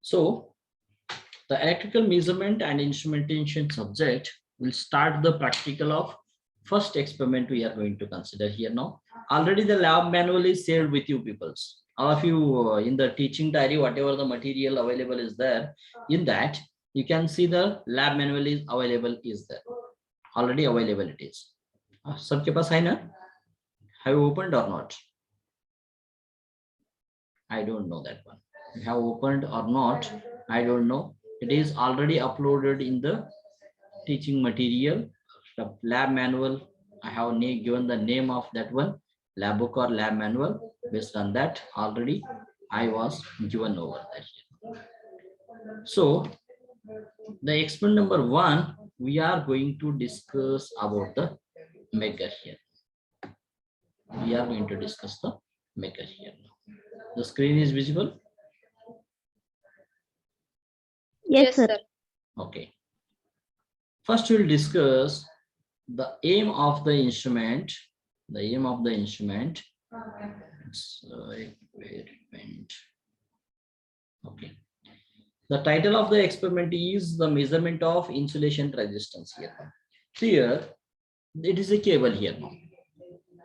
So the electrical measurement and instrumentation subject will start the practical of first experiment we are going to consider here now. Already the lab manual is shared with you peoples. All of you in the teaching diary, whatever the material available is there, in that you can see the lab manual is available is there. Already available it is. सबके पास है ना? Have you opened or not? I don't know that one. You have opened or not? I don't know. It is already uploaded in the teaching material, the lab manual. I have given the name of that one, lab book or lab manual. Based on that, already I was given over that. So the experiment number 1, we are going to discuss about the maker here. We are going to discuss the maker here. The screen is visible. Yes, sir. Okay. First, we'll discuss the aim of the instrument. The aim of the instrument. Experiment. Okay. The title of the experiment is the measurement of insulation resistance here. Here, it is a cable here now.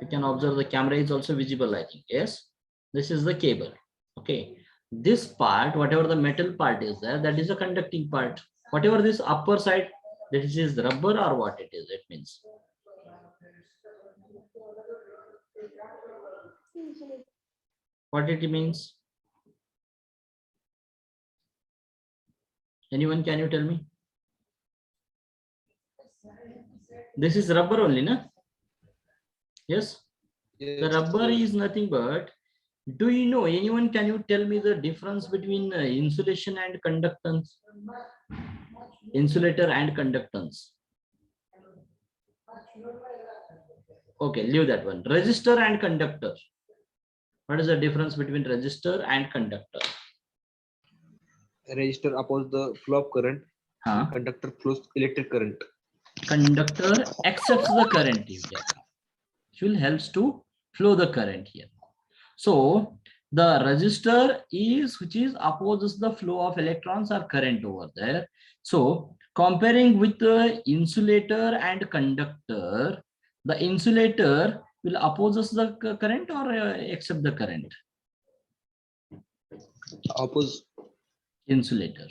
You can observe the camera is also visible, I think. Yes, this is the cable. Okay. This part, whatever the metal part is there, that is a conducting part. Whatever this upper side, this is rubber or what it is, it means. What it means? Anyone, can you tell me? This is rubber only, na? Yes? Yes. The rubber is nothing but, do you know, anyone, can you tell me the difference between insulation and conductance? Insulator and conductance. Okay, leave that one. Resistor and conductor. What is the difference between resistor and conductor? Resistor opposes the flow of current. Conductor flows electric current. Conductor accepts the current here. It helps to flow the current here. So the resistor is which is opposes the flow of electrons or current over there. So comparing with the insulator and conductor, the insulator will opposes the current or accept the current? Oppose. Insulator.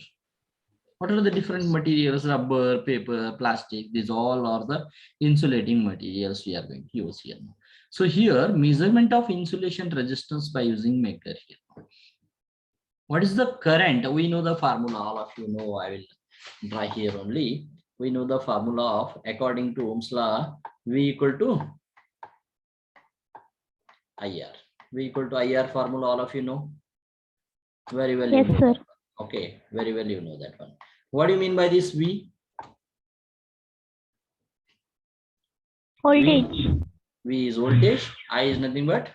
What are the different materials? Rubber, paper, plastic, these all are the insulating materials we are going to use here. So here, measurement of insulation resistance by using maker here. What is the current? We know the formula, all of you know. I will draw here only. We know the formula of, according to Ohm's law, V equal to IR. V equal to IR formula, all of you know? Very well. Yes, sir. Okay, very well, you know that one. What do you mean by this V? Voltage. V is voltage, I is nothing but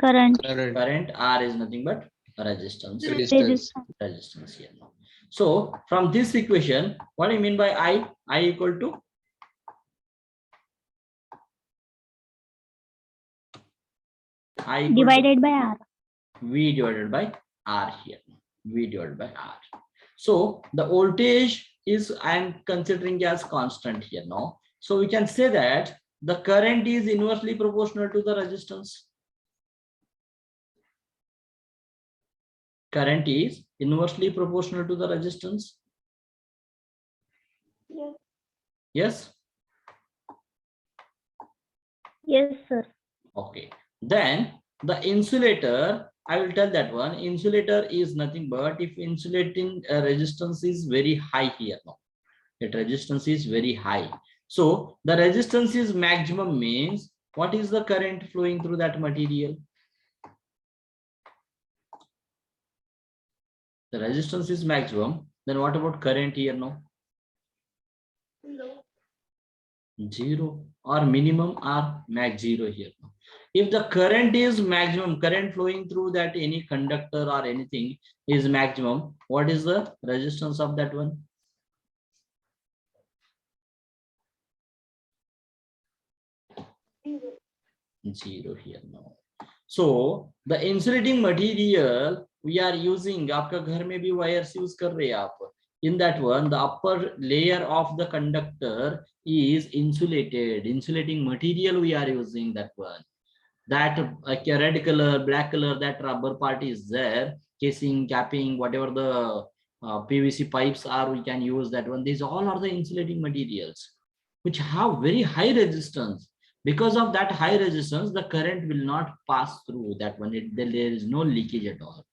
Current. current, R is nothing but resistance. Resistance. Resistance here now. So from this equation, what do you mean by I? I equal to I Divided by R. V divided by R here. V divided by R. So the voltage is, I am considering as constant here now. So we can say that the current is inversely proportional to the resistance. Current is inversely proportional to the resistance. Yes. Yes. Yes, sir. Okay. Then the insulator, I will tell that one. Insulator is nothing but if insulating resistance is very high here now. That resistance is very high. So the resistance is maximum means what is the current flowing through that material? The resistance is maximum. Then what about current here now? Zero or minimum or max zero here now. If the current is maximum, current flowing through that any conductor or anything is maximum, what is the resistance of that one? Zero here now. So the insulating material we are using, आपका घर में भी wires use कर रहे हैं आप. In that one, the upper layer of the conductor is insulated. Insulating material we are using that one. That red color, black color, that rubber part is there. Casing, capping, whatever the PVC pipes are, we can use that one. These all are the insulating materials which have very high resistance. Because of that high resistance, the current will not pass through that one. There is no leakage at all.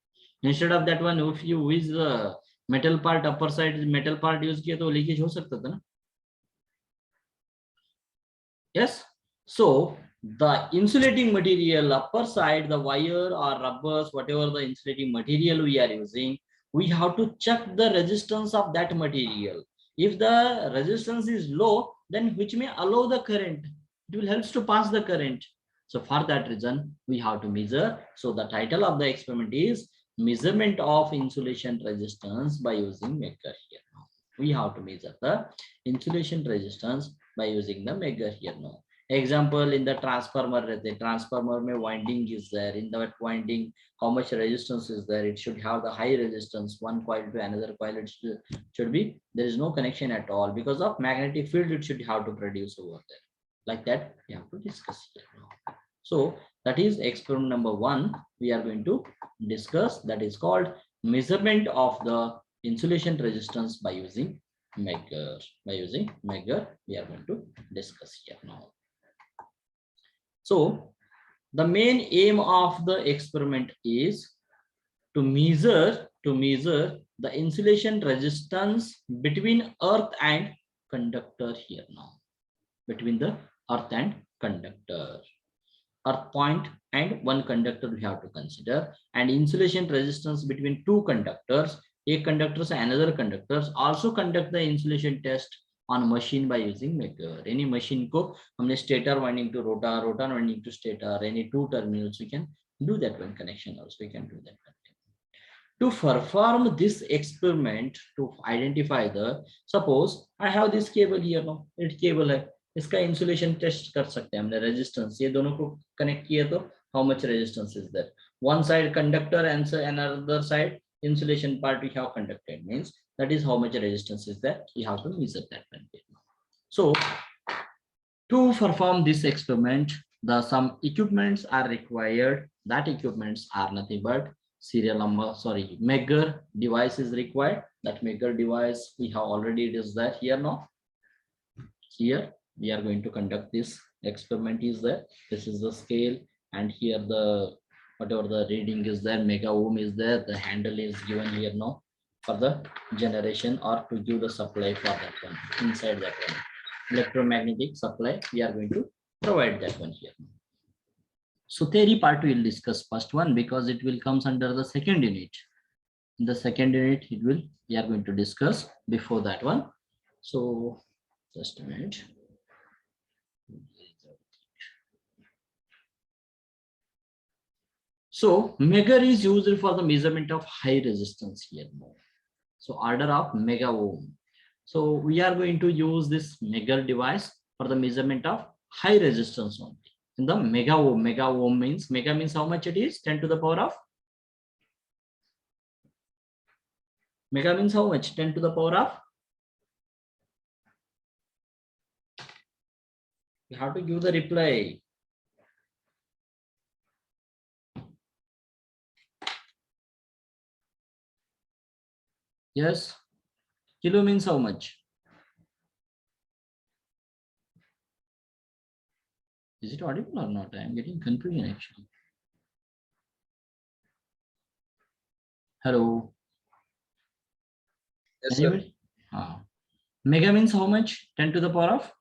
Instead of that one, if you use the metal part, upper side metal part use किया तो leakage हो सकता था ना? Yes. So the insulating material, upper side, the wire or rubbers, whatever the insulating material we are using, we have to check the resistance of that material. If the resistance is low, then which may allow the current, it will help to pass the current. So for that reason, we have to measure. So the title of the experiment is measurement of insulation resistance by using Megger here. We have to measure the insulation resistance by using the Megger here now. Example, in the transformer, the transformer में winding is there. In that winding, how much resistance is there? It should have the high resistance. One coil to another coil, it should be, there is no connection at all. Because of magnetic field, it should have to produce over there. Like that, we have to discuss here now. So that is experiment number 1. We are going to discuss. That is called measurement of the insulation resistance by using Megger. By using Megger, we are going to discuss here now. So the main aim of the experiment is to measure the insulation resistance between earth and conductor here now. Between the earth and conductor. Earth point and one conductor we have to consider, and insulation resistance between two conductors, a conductor and another conductors, also conduct the insulation test on machine by using Megger. Any machine को हमने stator winding to rotor, rotor winding to stator, any two terminals, we can do that one connection also. We can do that. To perform this experiment, to identify the, suppose I have this cable here now, it cable है, इसका insulation test कर सकते हैं हमने resistance, ये दोनों को connect किए तो how much resistance is there? One side conductor and another side insulation part we have conducted, means that is how much resistance is there. You have to measure that one. So to perform this experiment, the some equipments are required. That equipments are nothing but serial number, sorry, Megger device is required. That Megger device we have already, it is there here now. Here we are going to conduct this experiment is there. This is the scale, and here the whatever the reading is there, mega ohm is there. The handle is given here now for the generation or to give the supply for that one. Inside that one, electromagnetic supply, we are going to provide that one here. So theory part we will discuss first one because it will comes under the second unit. In the second unit, it will, we are going to discuss before that one. So just a minute. So Megger is used for the measurement of high resistance here. So order of mega ohm. So we are going to use this Megger device for the measurement of high resistance only. In the mega ohm means, mega means how much it is? 10 to the power of? Mega means how much? 10 to the power of? You have to give the reply. Yes. Kilo means how much? Is it audible or not? I am getting confusion actually. Hello. Yes, sir. Mega means how much? 10 to the power of?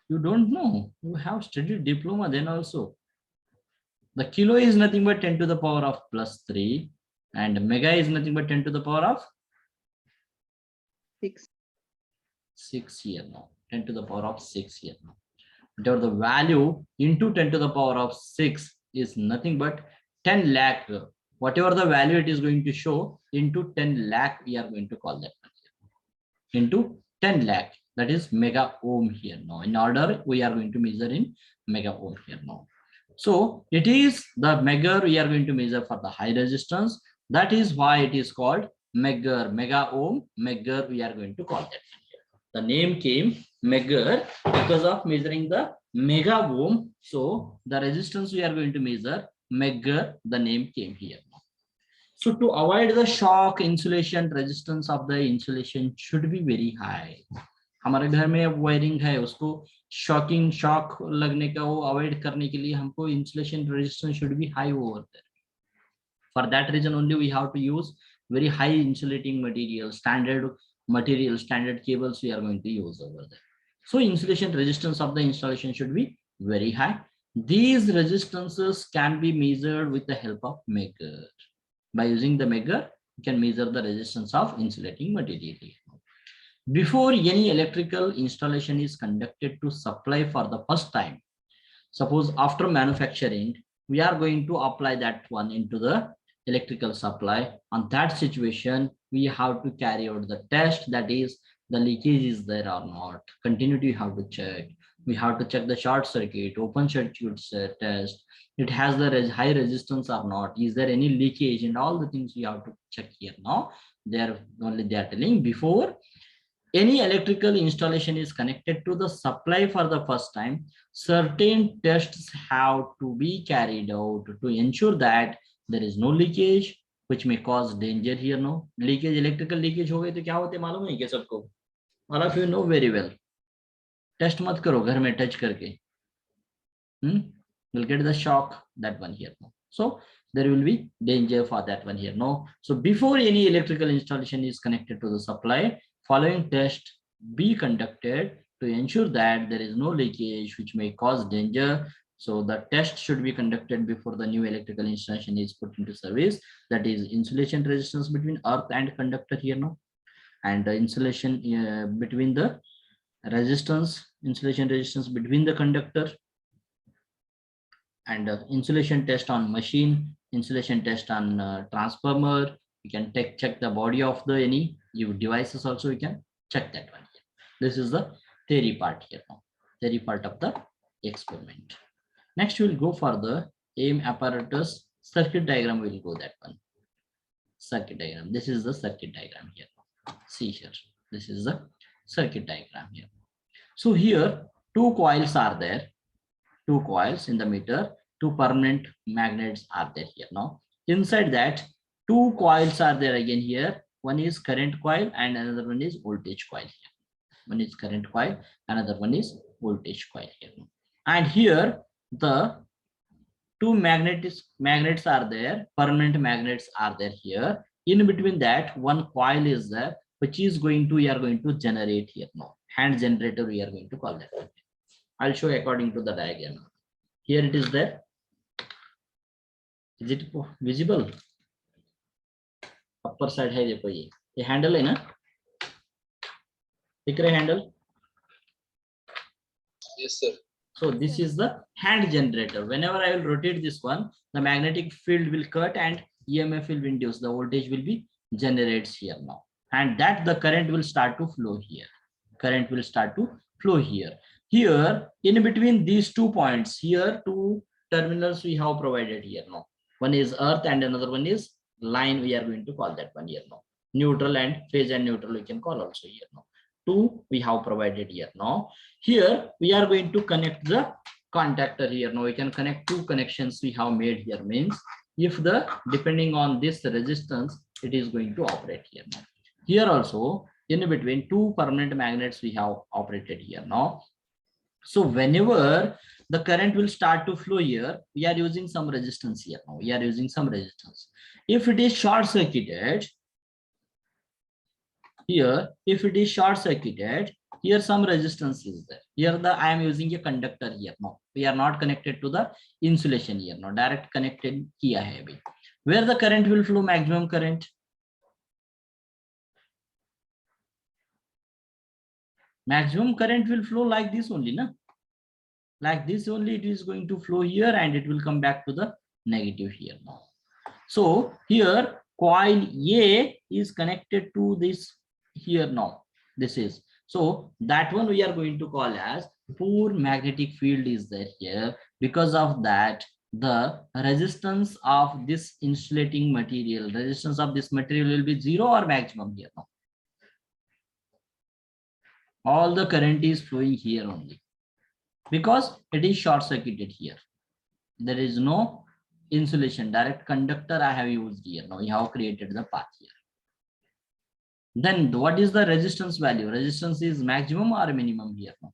You don't know. You have studied diploma then also. The kilo is nothing but 10 to the power of plus 3, and mega is nothing but 10 to the power of 6 here now. 10 to the power of 6 here now. Whatever the value into 10 to the power of 6 is nothing but 10 lakh. Whatever the value it is going to show into 10 lakh, we are going to call that into 10 lakh. That is mega ohm here now. In order, we are going to measure in mega ohm here now. So it is the megger we are going to measure for the high resistance. That is why it is called megger, mega ohm megger we are going to call that. The name came megger because of measuring the mega ohm. So the resistance we are going to measure megger, the name came here. So to avoid the shock, insulation resistance of the insulation should be very high. हमारे घर में अब wiring है, उसको shocking shock लगने का वो avoid करने के लिए हमको insulation resistance should be high over there. For that reason only we have to use very high insulating material, standard material, standard cables we are going to use over there. So insulation resistance of the installation should be very high. These resistances can be measured with the help of megger. By using the megger, you can measure the resistance of insulating material. Before any electrical installation is conducted to supply for the first time, suppose after manufacturing, we are going to apply that one into the electrical supply. On that situation, we have to carry out the test, that is the leakage is there or not. Continuity you have to check. We have to check the short circuit, open circuit test. It has the high resistance or not. Is there any leakage, and all the things we have to check here now. They are telling before any electrical installation is connected to the supply for the first time, certain tests have to be carried out to ensure that there is no leakage which may cause danger here. No leakage, electrical leakage हो गए तो क्या होते मालूम है क्या सबको? All of you know very well. Test मत करो घर में touch करके. You'll get the shock, that one here. So there will be danger for that one here. No. So before any electrical installation is connected to the supply, following test be conducted to ensure that there is no leakage which may cause danger. So the test should be conducted before the new electrical installation is put into service. That is insulation resistance between earth and conductor here now, and the insulation between the resistance, insulation resistance between the conductor, and insulation test on machine, insulation test on transformer. You can check the body of the any your devices also, you can check that one here. This is the theory part here now, theory part of the experiment. Next we will go for the aim apparatus circuit diagram. We will go that one. Circuit diagram. This is the circuit diagram here. See here. This is the circuit diagram here. So here two coils are there. Two coils in the meter, two permanent magnets are there here now. Inside that, two coils are there again here. One is current coil and another one is voltage coil here. One is current coil, another one is voltage coil here. And here the two magnets are there, permanent magnets are there here. In between that, one coil is there, which is going to, we are going to generate here now. Hand generator we are going to call that. I'll show according to the diagram. Here it is there. Is it visible? Upper side है देखो ये handle है ना? दिख रहा है handle? Yes, sir. So this is the hand generator. Whenever I will rotate this one, the magnetic field will cut and EMF will induce. The voltage will be generates here now, and that the current will start to flow here. Current will start to flow here. Here in between these 2 points, here two terminals we have provided here now. One is earth and another one is line. We are going to call that one here now. Neutral and phase and neutral we can call also here now. Two we have provided here now. Here we are going to connect the contactor here now. We can connect two connections we have made here, means if the depending on this resistance it is going to operate here now. Here also in between two permanent magnets we have operated here now. So whenever the current will start to flow here, we are using some resistance here now. We are using some resistance. If it is short circuited here, if it is short circuited, here some resistance is there. Here I am using a conductor here now. We are not connected to the insulation here now. Direct connected kiya hai abhi. Where the current will flow, maximum current. Maximum current will flow like this only, na? Like this only it is going to flow here and it will come back to the negative here now. So here coil A is connected to this here now. This is, so that one we are going to call as poor magnetic field is there here, Because of that, the resistance of this insulating material, resistance of this material will be 0 or maximum here now. All the current is flowing here only because it is short circuited here. There is no insulation, direct conductor I have used here. Now we have created the path here. Then what is the resistance value? Resistance is maximum or minimum here now?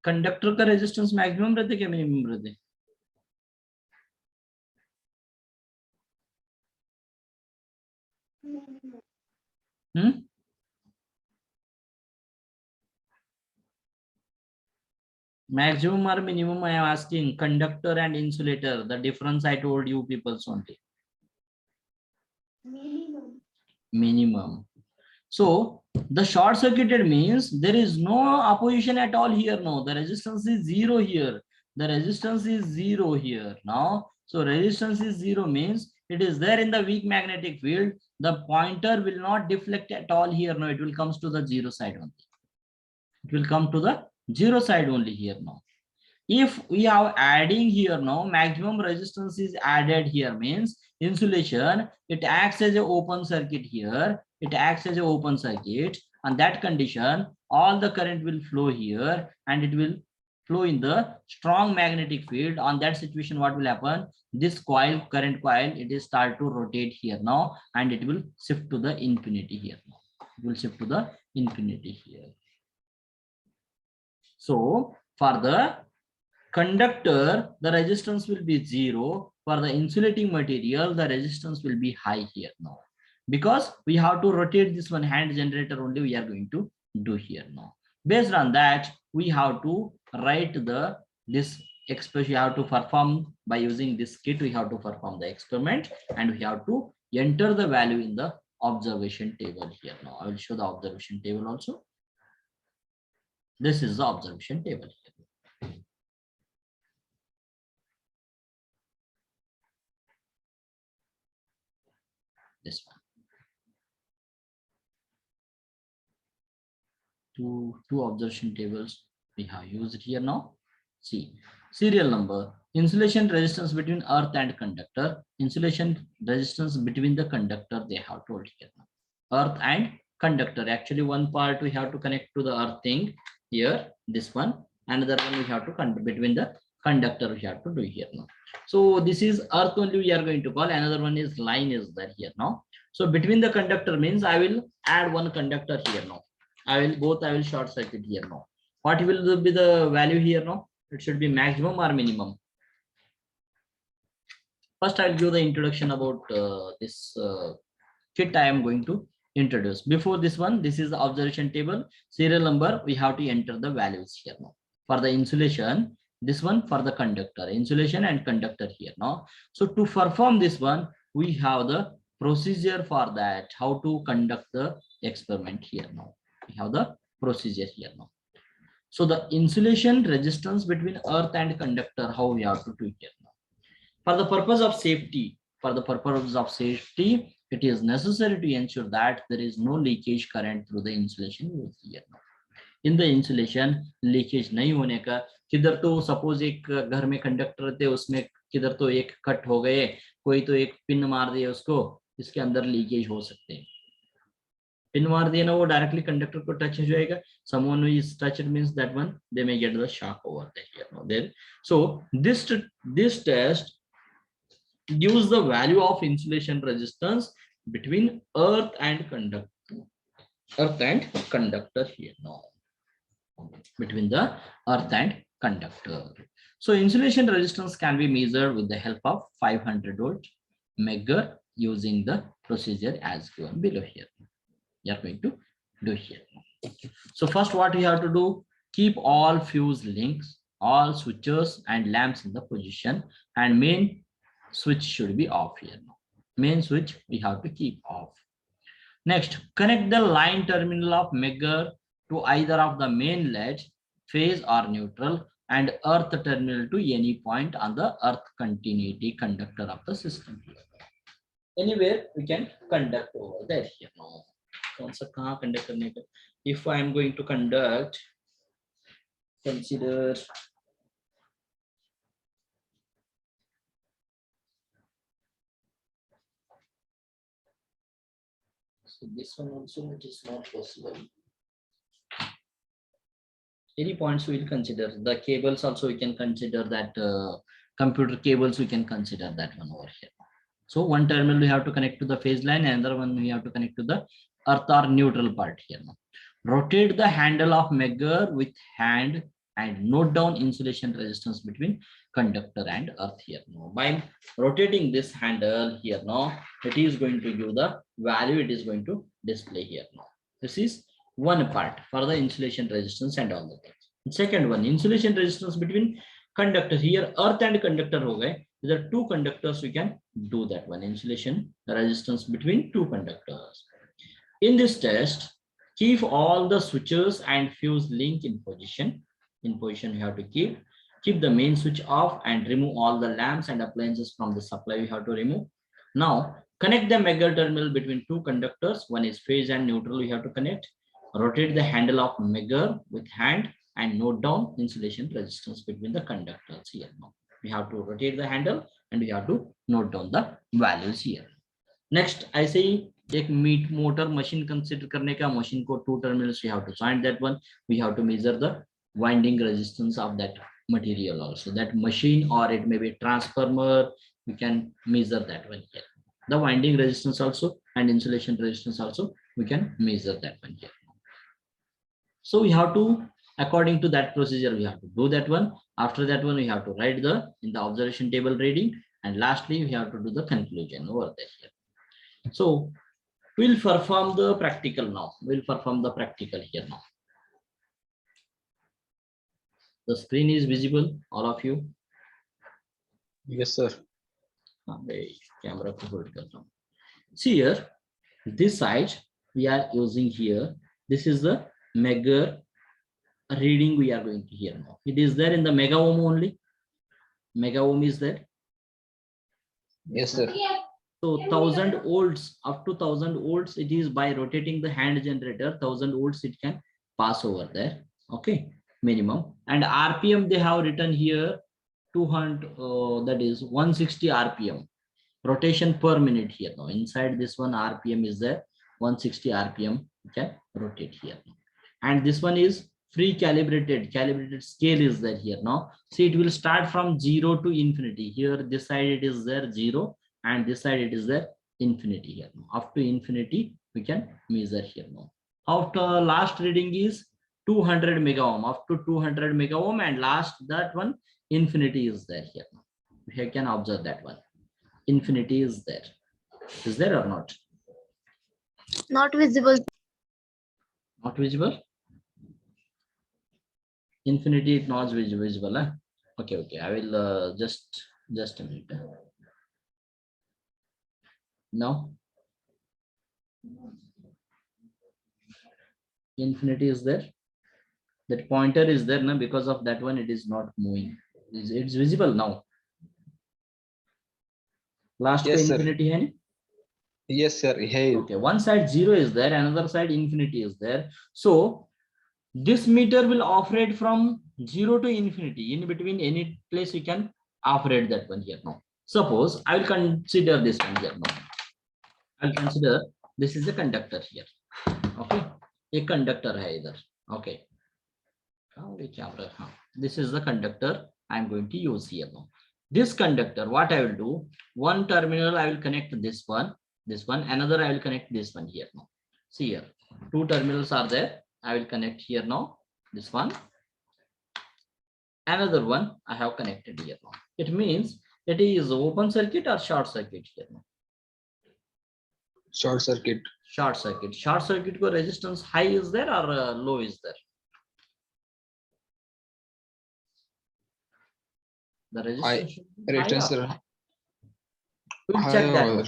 Conductor का resistance maximum रहते क्या minimum रहते? Maximum or minimum? I am asking. Conductor and insulator, the difference I told you people only. Minimum. So the short circuited means there is no opposition at all here. No, the resistance is 0 here. The resistance is 0 here now. So resistance is 0 means it is there in the weak magnetic field. The pointer will not deflect at all here. No, it will comes to the 0 side only. It will come to the 0 side only here now. If we are adding here now, maximum resistance is added here means insulation, it acts as an open circuit here. It acts as an open circuit. On that condition, all the current will flow here and it will flow in the strong magnetic field. On that situation, what will happen? This coil, current coil, it is start to rotate here now and it will shift to the infinity here now. It will shift to the infinity here. So for the conductor, the resistance will be 0. For the insulating material, the resistance will be high here now. Because we have to rotate this one hand generator only we are going to do here now. Based on that, we have to write this expression. We have to perform by using this kit. We have to perform the experiment and we have to enter the value in the observation table here now. I will show the observation table also. This is the observation table here. This one. Two observation tables we have used here now. See, serial number, insulation resistance between earth and conductor, insulation resistance between the conductor they have told here now. Earth and conductor. Actually, one part we have to connect to the earth thing here, this one. Another one we have to connect between the conductor we have to do here now. So this is earth only we are going to call. Another one is line is there here now. So between the conductor means I will add one conductor here now. I will short circuit here now. What will be the value here now? It should be maximum or minimum. First, I'll give the introduction about this kit I am going to introduce. Before this one, this is the observation table. Serial number, we have to enter the values here now. For the insulation, this one for the conductor, insulation and conductor here now. So to perform this one, we have the procedure for that, how to conduct the experiment here now. We have the procedure here now. So the insulation resistance between earth and conductor, how we have to do it here now. For the purpose of safety, it is necessary to ensure that there is no leakage current through the insulation used here now. In the insulation, leakage नहीं होने का, किधर तो suppose एक घर में conductor थे, उसमें किधर तो एक कट हो गए, कोई तो एक पिन मार दिया उसको, इसके अंदर लीकेज हो सकते हैं. पिन मार दिया ना, वो डायरेक्टली कंडक्टर को टच हो जाएगा. Someone who is touched means that one they may get the shock over there. Then so this test gives the value of insulation resistance between earth and conductor. Here now, between the earth and conductor. So insulation resistance can be measured with the help of 500 volt Megger using the procedure as given below here. You are going to do here. So first what we have to do, keep all fuse links, all switches and lamps in the position, and main switch should be off here now. Main switch we have to keep off. Next, connect the line terminal of Megger to either of the main LED, phase or neutral, and earth terminal to any point on the earth continuity conductor of the system here. Anywhere we can conduct over there here now. If I am going to conduct consider so this one also it is not possible. Any points we will consider. The cables also we can consider that computer cables we can consider that one over here. So one terminal we have to connect to the phase line, another one we have to connect to the earth or neutral part here. Now, rotate the handle of measure with hand and note down insulation resistance between conductor and earth here. Now, by rotating this handle here now, it is going to give the value, it is going to display here now. This is one part for the insulation resistance and all the things. Second one, insulation resistance between conductor. Here earth and conductor ho gaye. These are two conductors, we can do that one, insulation resistance between two conductors. In this test, keep all the switches and fuse link in position. In position you have to keep the main switch off and remove all the lamps and appliances from the supply you have to remove. Now connect the measure terminal between two conductors. One is phase and neutral you have to connect. Rotate the handle of measure with hand and note down insulation resistance between the conductors here. Now we have to rotate the handle and we have to note down the values here. Next, I say एक meet motor machine consider करने का, machine को two terminals we have to join that one. We have to measure the winding resistance of that material also. That machine or it may be transformer, we can measure that one here. The winding resistance also and insulation resistance also we can measure that one here. So we have to, according to that procedure, we have to do that one. After that one, we have to write in the observation table reading, and lastly we have to do the conclusion over there here. So we'll perform the practical now. We'll perform the practical here now. The screen is visible, all of you? Yes, sir. Camera को hold करता हूँ. See here, this side we are using here. This is the measure reading we are going to hear now. It is there in the mega ohm only. Mega ohm is there. Yes, sir. So 1000 volts, up to 1000 volts, it is by rotating the hand generator, 1000 volts it can pass over there. Okay, minimum. And RPM they have written here 200, that is 160 RPM. Rotation per minute here now. Inside this one RPM is there, 160 RPM you can rotate here. And this one is free calibrated scale is there here now. See, it will start from 0 to infinity. Here this side it is there 0 and this side it is there infinity here. Up to infinity we can measure here now. After last reading is 200 mega ohm, up to 200 mega ohm, and last that one infinity is there here. You can observe that one. Infinity is there. Is there or not? Not visible. Not visible? Infinity is not visible. Huh? Okay. I will just a minute. Now infinity is there. That pointer is there now, because of that one it is not moving. It's visible now. Last Yes, infinity sir. hai? Yes, sir. Hey. Okay, one side 0 is there, another side infinity is there. So this meter will operate from 0 to infinity. In between any place you can operate that one here now. Suppose I will consider this one here now. I'll consider this is a conductor here. Okay, a conductor hai idhar. Okay, this is the conductor I'm going to use here now. This conductor, what I will do, one terminal I will connect this one, another I will connect this one here now. See here, two terminals are there. I will connect here now, this one. Another one I have connected here now. It means it is open circuit or short circuit here now. Short circuit. Short circuit. Short circuit ko resistance high is there or low is there? The resistance we'll check that one.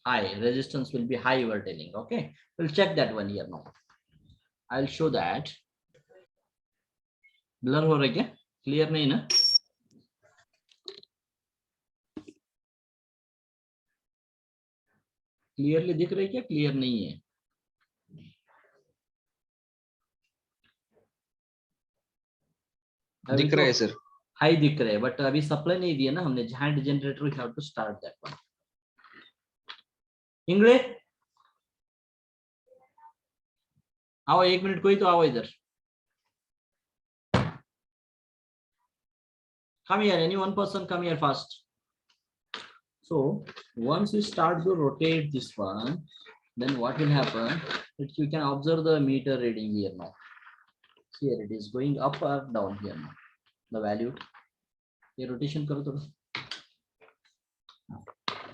High resistance will be high, you are telling. Okay, we'll check that one here now. I'll show that. Blur हो रहा है क्या? Clear नहीं ना? Clearly दिख रहा है क्या? Clear नहीं है. दिख रहा है सर। हाई दिख रहा है, बट अभी सप्लाई नहीं दिया ना हमने। जहां generator we have to start that one. इंगले आओ, 1 मिनट, कोई तो आओ इधर। Come here, any one person come here first. So once you start to rotate this one, then what will happen? That you can observe the meter reading here now. Here it is going up or down here now. The value. ये rotation करो थोड़ा।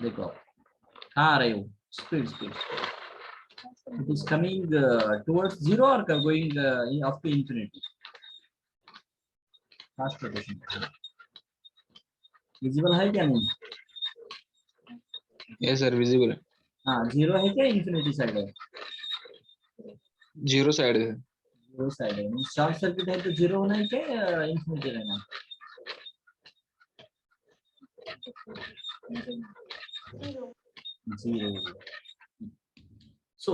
देखो आप कहाँ आ रहे हो? Speed. It is coming towards zero or going up to infinity. Fast rotation. Visible है क्या नहीं? यस सर विजिबल है। हाँ, जीरो है क्या इन्फिनिटी साइड है? जीरो साइड है। जीरो साइड है। शॉर्ट सर्किट है तो जीरो होना है क्या इन्फिनिटी रहना? Zero. So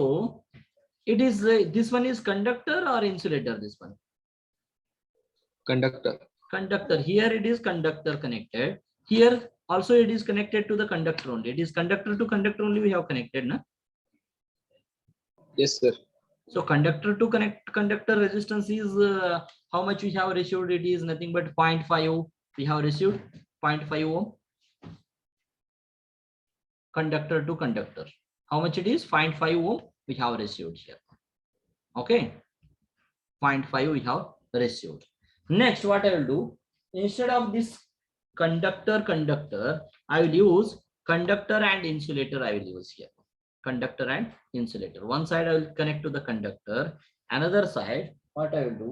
it is this one is conductor or insulator? This one conductor. conductor. Here it is conductor connected. Here also it is connected to the conductor only. It is conductor to conductor only we have connected, na? Yes sir. So conductor to connect conductor resistance is how much we have received? It is nothing but 0.5. We have received 0.5 ohm. Conductor to conductor. How much it is? 0.5 ohm we have received here. Okay. 0.5 we have received. Next, what I will do, instead of this conductor, I will use conductor and insulator. I will use here conductor and insulator. One side I will connect to the conductor. Another side, what I will do,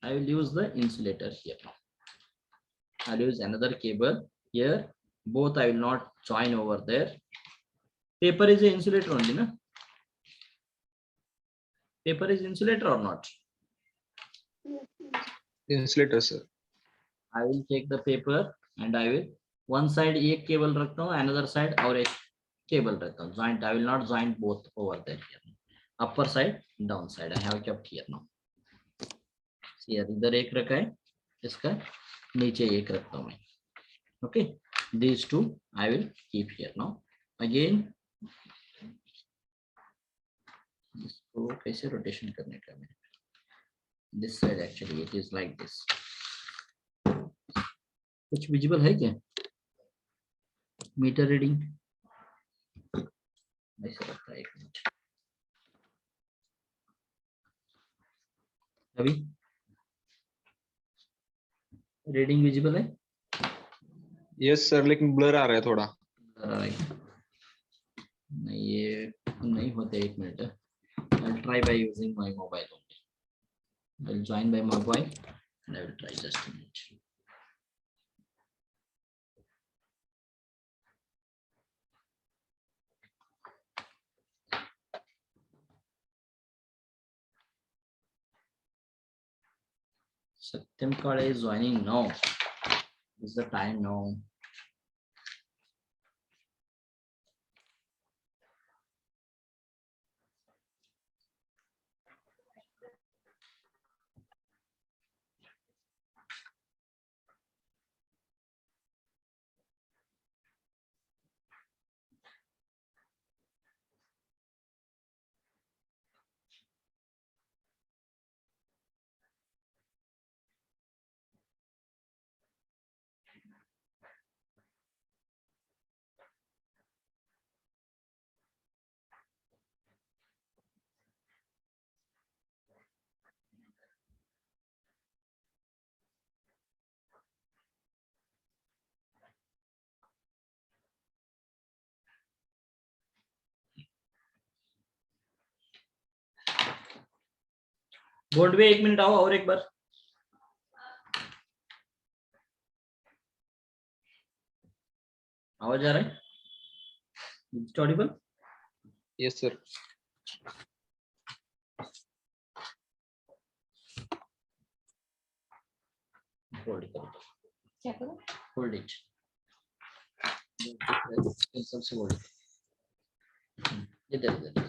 I will use the insulator here. I will use another cable here. Both I will not join over there. Paper is an insulator only, na? Paper is insulator or not? Insulator sir. I will take the paper and I will one side एक cable रखता हूँ, another side और एक cable रखता हूँ. Joint I will not join both over there here. Upper side, down side I have kept here now. See here इधर एक रखा है, इसका नीचे एक रखता हूँ मैं. Okay, these two I will keep here now. Again इसको कैसे rotation करने का है? This side actually it is like this. कुछ विजिबल है क्या? मीटर रीडिंग ऐसा लगता है. 1 मिनट अभी रीडिंग विजिबल है? यस सर, लेकिन ब्लर आ रहा है थोड़ा। नहीं ये नहीं होता. 1 minute. I'll try by using my mobile only. I'll join by mobile and I will try just a minute. Satyam Kale is joining now. This is the time now. Board पे 1 minute आओ और एक बार. आवाज आ रहा है? It's audible? Yes sir. Hold it. क्या करो? Hold it. सबसे hold it. इधर.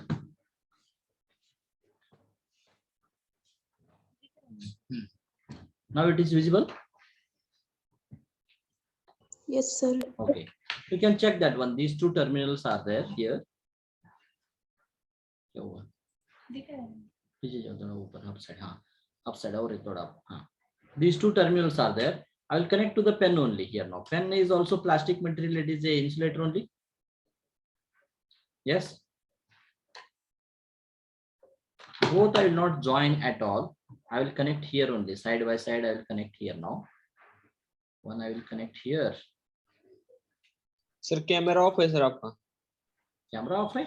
Now it is visible. Yes, sir. Okay, you can check that one. These two terminals are there here. क्या हुआ? पीछे जाओ थोड़ा ऊपर, upside, हाँ, upside और एक थोड़ा up, हाँ. These two terminals are there. I will connect to the pen only here now. Pen is also plastic material. It is a insulator only. Yes. Both I will not join at all. I will connect here only, side by side. I will connect here now. One I will connect here. Sir camera off है sir आपका? Camera off है?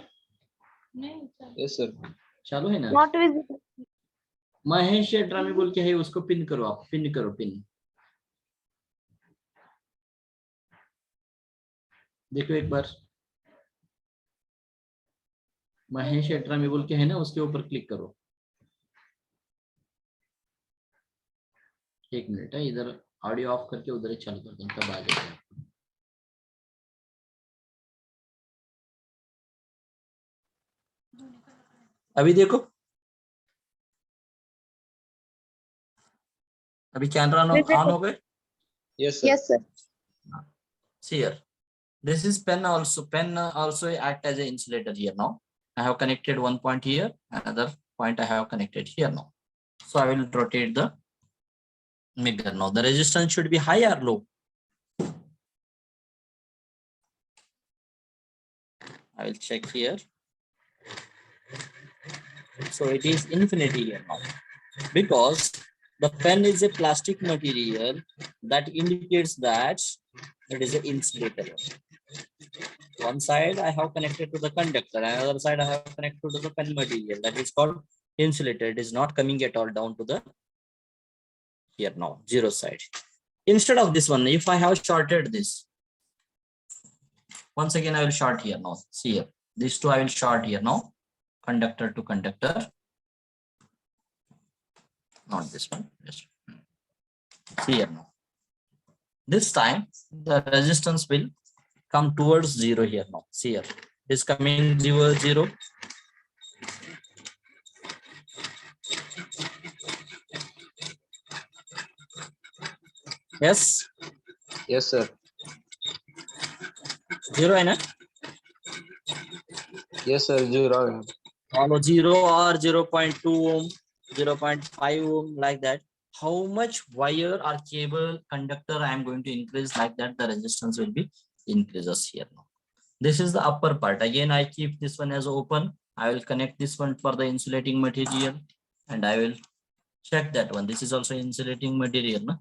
Yes sir. चालू है ना? Not visible. Mahesh ड्रामी बोल के है, उसको पिन करो आप, पिन करो, पिन देखो एक बार. महेश ड्रामी बोल के है ना, उसके ऊपर क्लिक करो. एक मिनट है, इधर ऑडियो ऑफ करके उधर ही चालू कर दूं, तब आ जाएगा. अभी देखो, अभी कैमरा ऑन हो गए. Yes sir. Yes, sir. See here, this is pen also. Pen also act as an insulator here now. I have connected one point here, another point I have connected here now. So I will rotate the mirror now. The resistance should be high or low? I will check here. So it is infinity here now, because the pen is a plastic material that indicates that it is an insulator. One side I have connected to the conductor, and other side I have connected to the pen material, that is called insulator. It is not coming at all down to the here now, zero side. Instead of this one, if I have shorted this, once again I will short here now. See here, these two I will short here now, conductor to conductor. Not this one. Yes. See here now. This time the resistance will come towards zero here now. See here, it is coming towards zero. Yes. Yes sir. Zero है ना? Yes sir. Zero. Follow 0 or 0.2 ohm, 0.5 ohm, like that. How much wire or cable conductor I am going to increase, like that the resistance will be increases here now. This is the upper part. Again I keep this one as open. I will connect this one for the insulating material, and I will check that one. This is also insulating material, no?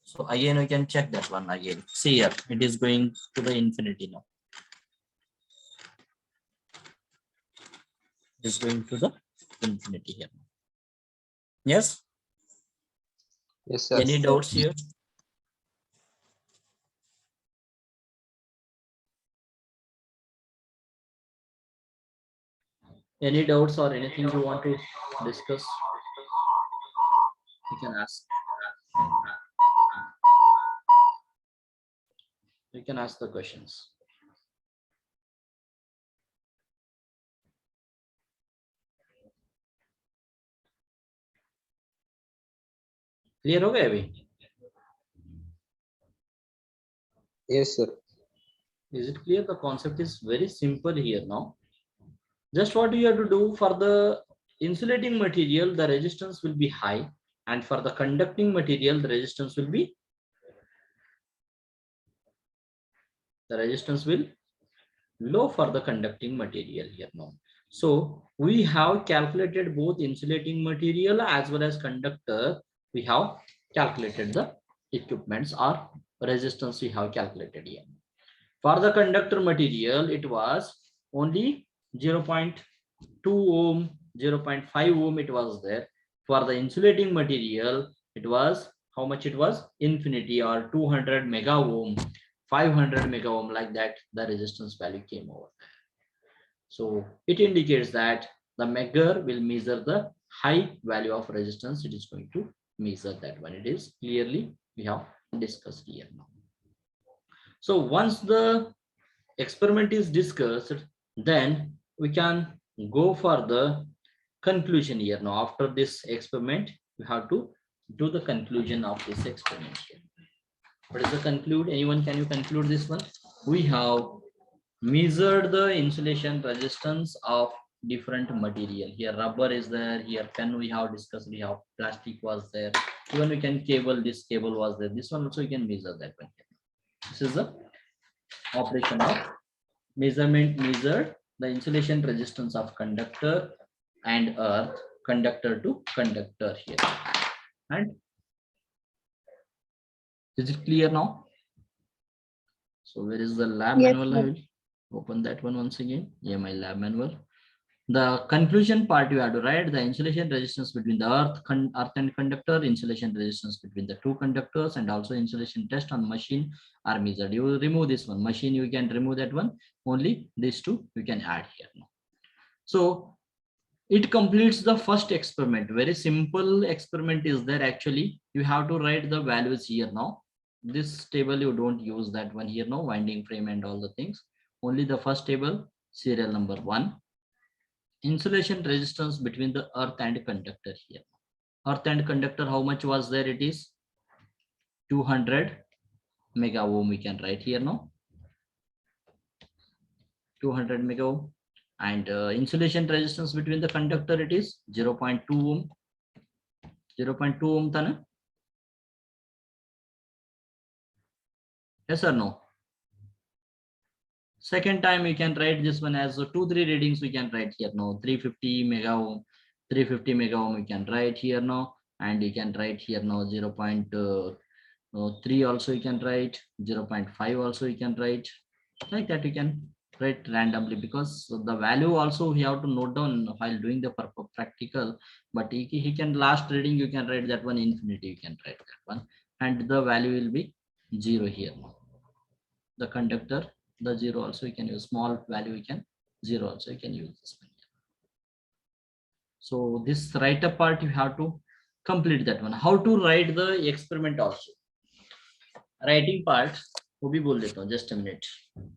So again we can check that one again. See here, it is going to the infinity now. It is going to the infinity here. Yes. Yes sir. Any doubts here? Any doubts or anything you want to discuss? You can ask. You can ask the questions. Clear हो गया अभी? Yes sir. Is it clear? The concept is very simple here now. Just what you have to do, for the insulating material, the resistance will be high, and for the conducting material, the resistance will be low for the conducting material here now. So we have calculated both insulating material as well as conductor. We have calculated the equipments or resistance we have calculated here. For the conductor material, it was only 0.2 ohm, 0.5 ohm it was there. For the insulating material, it was, how much it was? Infinity, or 200 mega ohm, 500 mega ohm, like that the resistance value came over there. So it indicates that the measure will measure the high value of resistance. It is going to measure that one. It is clearly we have discussed here now. So once the experiment is discussed, then we can go for the conclusion here now. After this experiment, we have to do the conclusion of this experiment here. What is the conclude? Anyone, can you conclude this one? We have measured the insulation resistance of different material. Here rubber is there, here pen we have discussed, we have plastic was there, even we can cable, this cable was there, this one also you can measure that one. This is the operation of measurement, measured the insulation resistance of conductor and earth, conductor to conductor here. And is it clear now? So where is the lab Yes, manual? sir. I will open that one once again. Yeah, my lab manual. The conclusion part you have to write the insulation resistance between the earth and conductor, insulation resistance between the two conductors, and also insulation test on machine are measured. You will remove this one. Machine you can remove that one. Only these two you can add here now. So it completes the first experiment. Very simple experiment is there actually. You have to write the values here now. This table you don't use that one here now, winding frame and all the things. Only the first table, serial number 1. Insulation resistance between the earth and conductor here. Earth and conductor, how much was there? It is 200 mega ohm. We can write here now. 200 mega ohm. And insulation resistance between the conductor, it is 0.2 ohm. 0.2 ohm tana? Yes or no? Second time we can write this one as 2-3 readings we can write here now. 350 mega ohm, 350 mega ohm we can write here now, and you can write here now 0.3 also you can write, 0.5 also you can write, like that you can write randomly, because the value also we have to note down while doing the practical, but he can last reading you can write that one infinity, you can write that one, and the value will be 0 here now. The conductor, the 0 also you can use, small value you can 0 also you can use this one. So this write up part you have to complete that one. How to write the experiment also, writing part वो भी बोल देता हूँ, just a minute,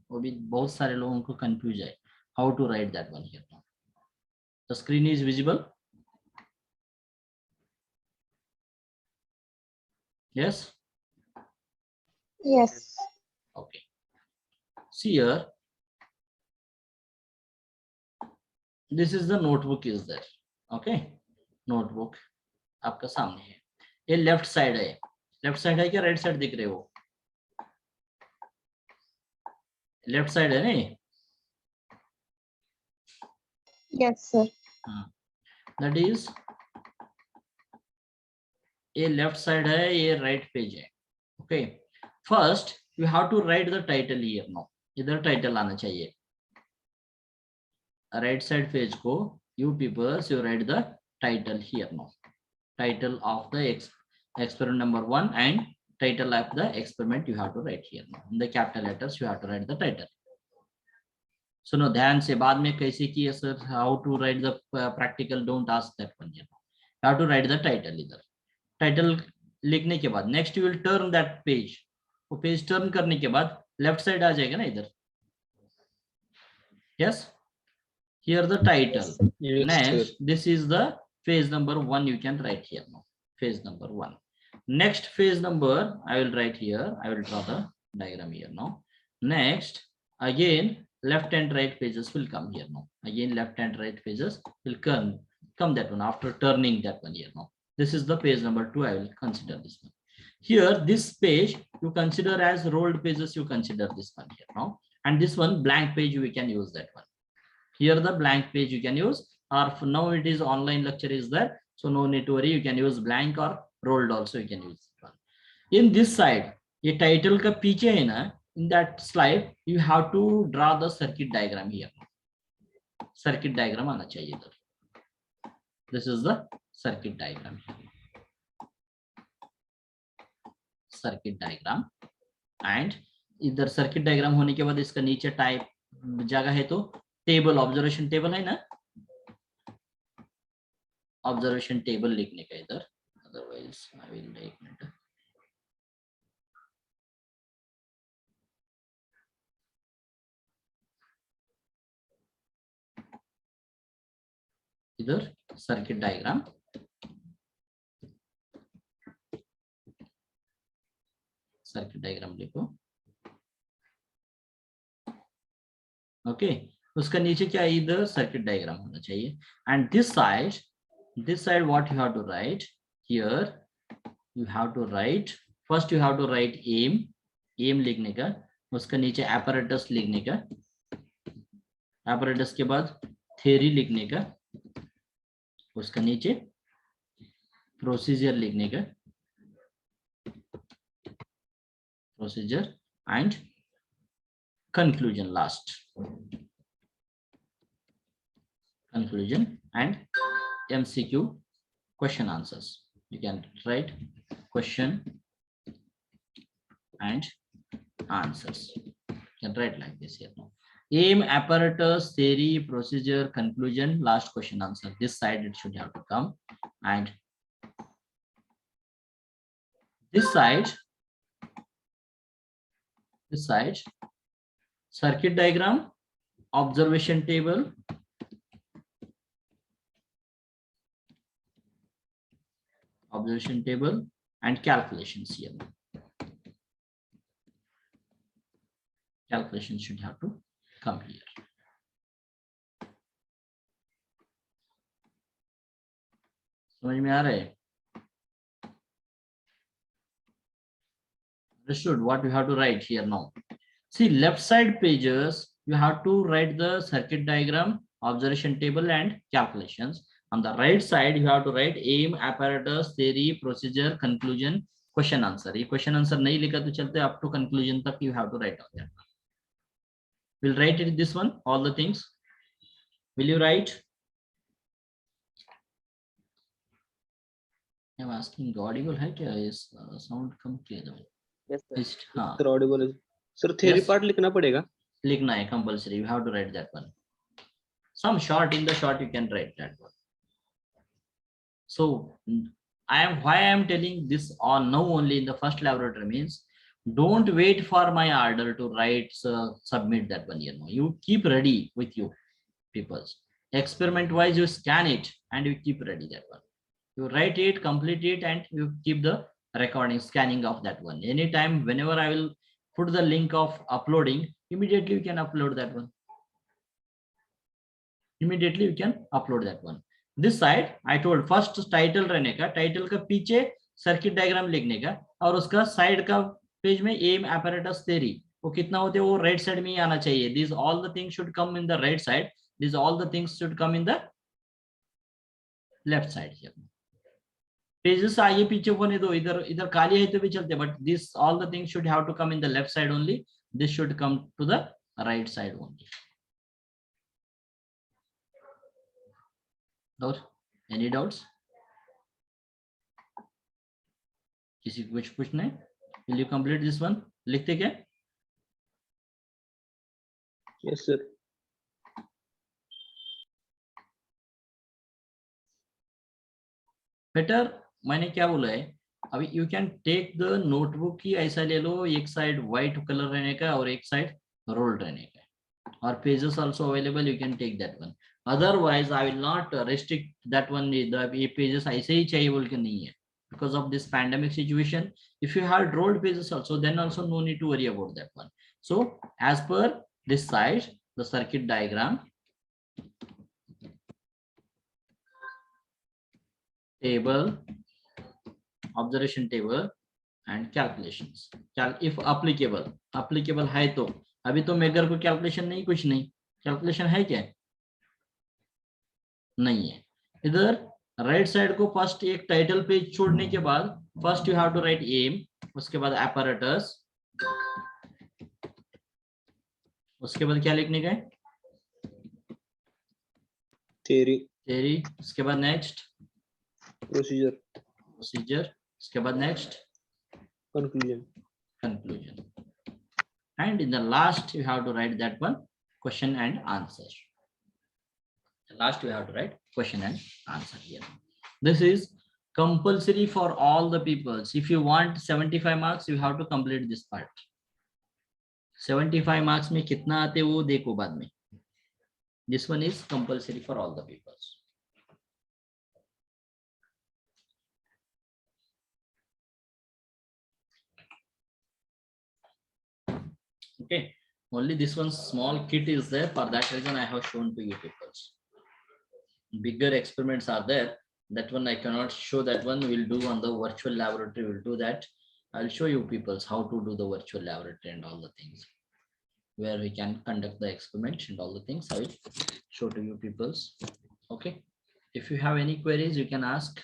वो भी बहुत सारे लोगों को confuse है. How to write that one here now. The screen is visible. Yes. Yes. Okay. See here, this is the notebook is there. Okay, notebook आपका सामने है. ये लेफ्ट साइड है. लेफ्ट साइड है क्या राइट साइड दिख रहे हो? लेफ्ट साइड है नहीं? Yes, sir. That is ये लेफ्ट साइड है, ये राइट पेज है. Okay, first you have to write the title here now. इधर टाइटल आना चाहिए. राइट साइड पेज को you peoples you write the title here now. Title of the experiment number 1 and title of the experiment you have to write here now. In the capital letters you have to write the title. सुनो ध्यान से, बाद में कैसे किए sir, how to write the practical, don't ask that one here. You have to write the title इधर. Title लिखने के बाद next you will turn that page. वो पेज टर्न करने के बाद लेफ्ट साइड आ जाएगा ना इधर. Yes, here the title. Yes, Next sir. this is the phase number 1 you can write here now. Phase number 1. Next phase number I will write here. I will draw the diagram here now. Next again left and right pages will come here now. Again left and right pages will come that one after turning that one here now. This is the page number 2. I will consider this one. Here this page you consider as rolled pages, you consider this one here now, and this one blank page we can use that one. Here the blank page you can use, or for now it is online lecture is there, so no need to worry, you can use blank or rolled also you can use this one. In this side ये title का पीछे है ना, in that slide you have to draw the circuit diagram here. Circuit diagram आना चाहिए इधर. This is the circuit diagram. Circuit diagram, and इधर circuit diagram होने के बाद इसका नीचे टाइप जगह है तो टेबल, ऑब्जर्वेशन टेबल है ना, ऑब्जर्वेशन टेबल लिखने का इधर. अदरवाइज आई विल, एक मिनट, इधर सर्किट डायग्राम, सर्किट डायग्राम लिखो। ओके, उसका नीचे क्या इधर सर्किट डायग्राम होना चाहिए। And this side what you have to write here, you have to write first, you have to write aim लिखने का, उसका नीचे apparatus लिखने का, apparatus के बाद theory लिखने का, उसका नीचे procedure लिखने का, procedure and conclusion, last conclusion and MCQ question answers. You can write question and answers. You can write like this here now. Aim, apparatus, theory, procedure, conclusion, last question answer. This side it should have to come, and this side circuit diagram, observation table, and calculations here. Calculation should have to come here. समझ में आ रहा है? Understood what you have to write here now. See, left side pages, you have to write the circuit diagram, observation table and calculations. On the right side, you have to write aim, apparatus, theory, procedure, conclusion, question answer. ये question answer नहीं लिखा तो चलते, up to conclusion तक you have to write on that. We'll write it this one, all the things. Will you write? I'm asking, audible है क्या? Is sound कम किया जाए? Yes sir. हाँ. Sir audible is. Sir theory Yes. part लिखना पड़ेगा. लिखना है compulsory. You have to write that one. Some short, in the short you can write that one. So why I am telling this on now only in the first laboratory means, don't wait for my order to write, submit that one. You know, you keep ready with you peoples. Experiment wise, you scan it and you keep ready that one. You write it, complete it, and you keep the recording, scanning of that one. Anytime, whenever I will put the link of uploading, immediately you can upload that one. Immediately you can upload that one. This side I told first title रहने का, title का पीछे circuit diagram लिखने का, और उसका side का page में एम, apparatus, theory वो कितना होते हैं वो राइट साइड में ही आना चाहिए. These all the things should come in the right side. These all the things should come in the left side here. Pages आगे पीछे होने दो, इधर इधर खाली है तो भी चलते, but this all the things should have to come in the left side only. This should come to the right side only. और any doubts? किसी को कुछ पूछना है? Will you complete this one? लिखते क्या? Yes sir. बेटर मैंने क्या बोला है अभी, you can take the notebook की ऐसा ले लो, एक साइड व्हाइट कलर रहने का और एक साइड रोल्ड रहने का, और pages also available, you can take that one. Otherwise I will not restrict that one. ये पेजेस ऐसे ही चाहिए बोल के नहीं है, because of this pandemic situation. If you had rolled pages also, then also no need to worry about that one. So as per this side, the circuit diagram, table, observation table and calculations. If applicable है तो, अभी तो megger को calculation नहीं, कुछ नहीं. Calculation है क्या? नहीं है. इधर राइट साइड को फर्स्ट एक टाइटल पेज छोड़ने के बाद first you have to write aim, उसके बाद apparatus, उसके बाद क्या लिखने का है? theory, उसके बाद नेक्स्ट procedure, उसके बाद next conclusion, and in the last you have to write that one question and answer. Last you have to write question and answer here. This is compulsory for all the peoples. If you want 75 marks, you have to complete this part. 75 marks में कितना आते वो देखो बाद में. This one is compulsory for all the peoples. Okay, only this one small kit is there. For that reason, I have shown to you people. Bigger experiments are there. That one I cannot show. That one we'll do on the virtual laboratory. We'll do that. I'll show you people how to do the virtual laboratory and all the things where we can conduct the experiment and all the things. I will show to you peoples. Okay. If you have any queries, you can ask.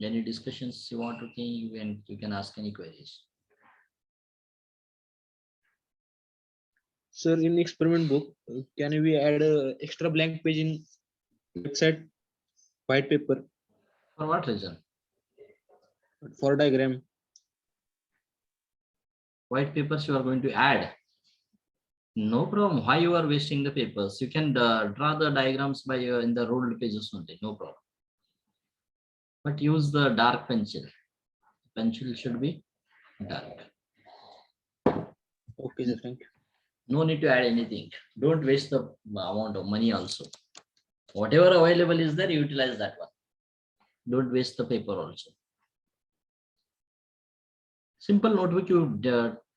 Any discussions you want to think, you can ask any queries. Sir, in experiment book, can we add a extra blank page in website white paper For what reason? for diagram? White papers you are going to add. No problem. Why you are wasting the papers? You can draw the diagrams by in the ruled pages only. No problem. But use the dark pencil. Pencil should be dark. Okay, sir. Thank you. No need to add anything. Don't waste the amount of money also. Whatever available is there, utilize that one. Don't waste the paper also. Simple notebook, you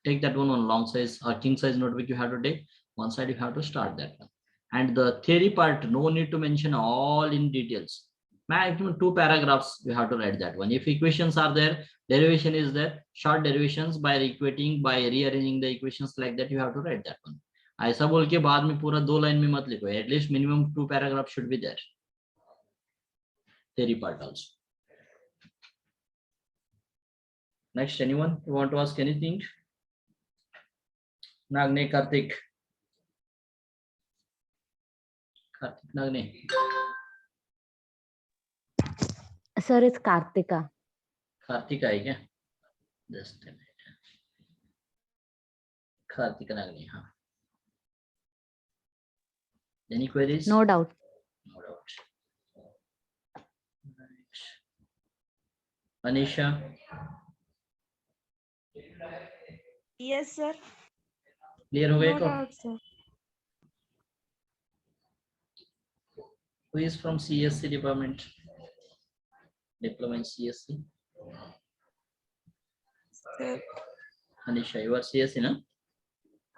take that one on long size or king size notebook you have to take. One side you have to start that one. And the theory part, no need to mention all in details. Maximum 2 paragraphs you have to write that one. If equations are there, derivation is there, short derivations by equating, by rearranging the equations like that, you have to write that one. ऐसा बोल के बाद में पूरा 2 line में मत लिखो. At least minimum 2 paragraphs should be there. Theory part also. Next, anyone you want to ask anything? Nagne, Karthik. Karthik Nagne. Sir, it's Kartika. Kartika है क्या? Just a minute. Kartika Nagne. हाँ. Any queries? No doubt. No doubt. Right. Anisha. Yes, sir. Clear हो गए No को? doubt, sir. Who is from CSC department? Diploma in CSC. Sir. Anisha, you are CSC, no?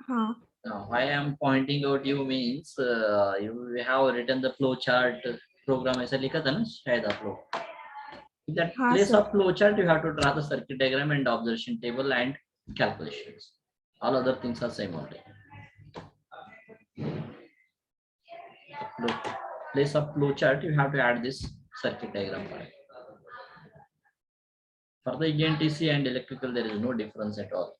Huh. Now, why I am pointing out you means you have written the flow chart program ऐसा लिखा था ना शायद आप लोग. In that हाँ, place sir. of flow chart, you have to draw the circuit diagram and observation table and calculations. All other things are same only. Place of flow chart, you have to add this circuit diagram part. For the ENTC and electrical, there is no difference at all.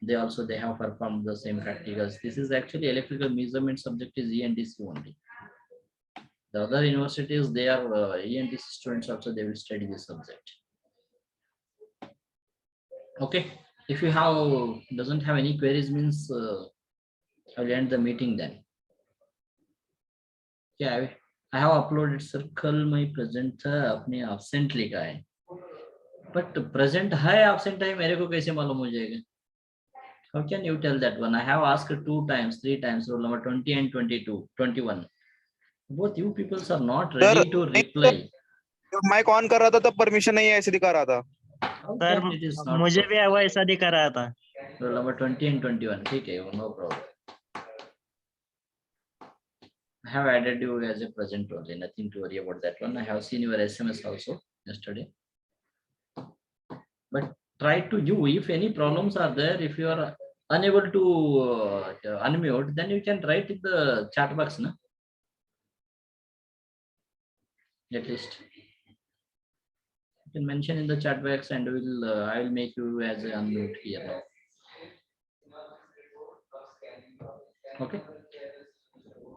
They have performed the same practicals. This is actually electrical measurement subject is ENTC only. The other universities, they are ENTC students also, they will study this subject. Okay, if you doesn't have any queries means I will end the meeting then. Yeah, I have uploaded circle my present था अपने absent लिखा है. But present है absent है मेरे को कैसे मालूम हो जाएगा? How can you tell that one? I have asked 2 times, 3 times, roll number 20 and 22, 21. Both you people are not ready to reply. Mic on कर रहा था तब परमिशन नहीं है ऐसे दिखा रहा था. Sir, मुझे भी वैसा दिखा रहा था. Roll number 20 and 21. ठीक है, no problem. I have added you as a present only. Nothing to worry about that one. I have seen your SMS also yesterday. But try to if any problems are there, if you are unable to unmute, then you can write in the chat box, na? At least you can mention in the chat box and I will make you as an unmute here now. Okay,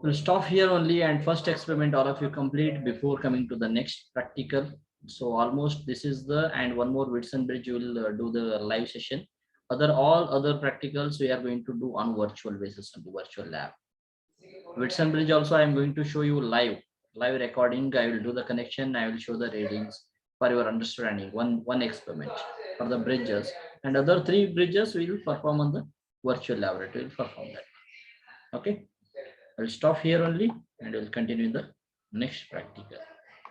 we'll stop here only, and first experiment all of you complete before coming to the next practical. So almost this is and one more Whitson bridge you will do the live session. All other practicals we are going to do on virtual basis on the virtual lab. Whitson bridge also I am going to show you live recording. I will do the connection. I will show the readings for your understanding. One experiment for the bridges, and other 3 bridges we will perform on the virtual laboratory. We'll perform that. Okay, I will stop here only and we'll continue in the next practical.